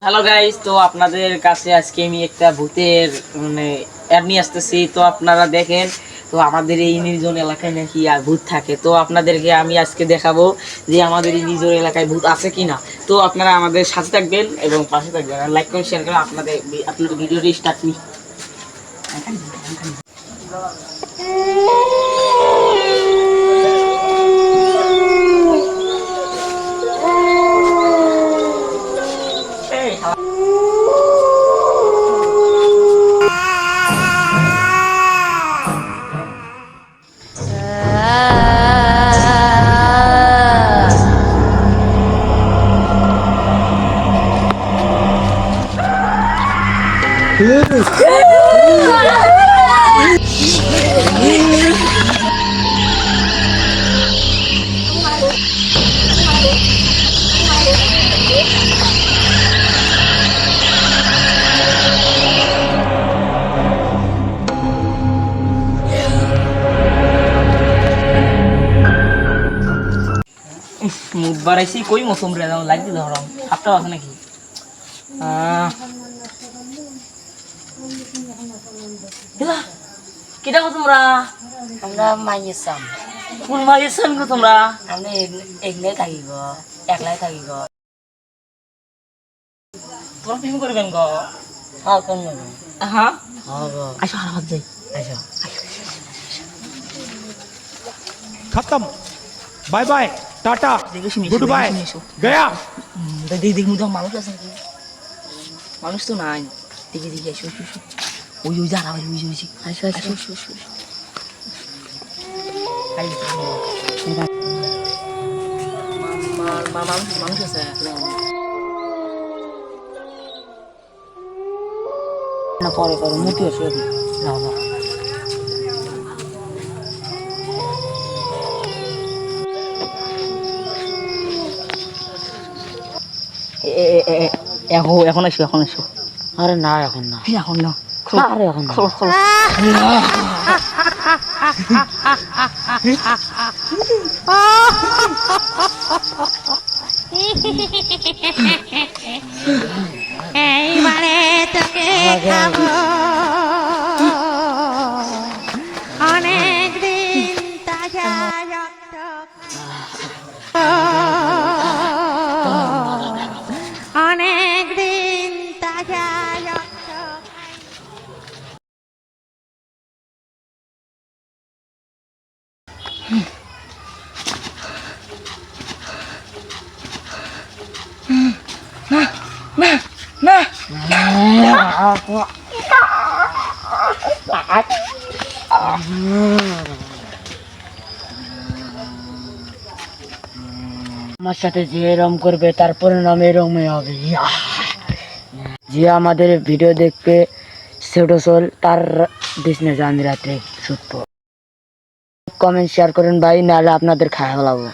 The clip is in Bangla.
হ্যালো গাইস, তো আপনাদের কাছে আজকে আমি একটা ভূতের অ্যাড নিয়ে আসতেছি। তো আপনারা দেখেন, তো আমাদের এই নির্জন এলাকায় নাকি ভূত থাকে। তো আপনাদেরকে আমি আজকে দেখাবো যে আমাদের এই নির্জন এলাকায় ভূত আছে কিনা। তো আপনারা আমাদের সাথে থাকবেন এবং পাশে থাকবেন, আর লাইক করে শেয়ার করে আপনাদের ভিডিওটি স্টার্ট নি। মুখ বাড়াইছি কই মৌসুম রে লাগছে ধরম সাতটা আছে নাকি কিটা গো তোমরা? আমরা মাইয়েছাম কোন মাইয়েছেন গো তোমরা? আমরা এগলাই থাকিব, একলাই থাকিব। তোমরা প্রেম করবেন গো? হ্যাঁ কোন হ্যাঁ হব আসো হারাত যাই। আচ্ছা खत्म बाय बाय टाटा দেখে শুনি गुड बाय गया দেখ মুদা মানুষ আছে নাকি? মানুষ তো নাই। দেখে দেখে এসো এসো এসো। ওই ওই যারা ওই ওই ওই আসো আসো আসো আসো মানুষ মানুষ আছে না পরে পরে মুটি আসো না না এখন এসো এখন এসো। আরে না এখন না এখন না আরে এখন না খোলো খোলো। এইবারে তোকে খাবো অনেক দিন তাজা রক্ত অনেক দিন তাজা রক্ত আমার সাথে যে এরম করবে তার পরিণাম এরমই হবে। যে আমাদের ভিডিও দেখবে ছোট সোল তার ডিসনে জান রাতে ছুটবো। কমেন্ট শেয়ার করেন ভাই, নাহলে আপনাদের খাওয়া ফেলাবো।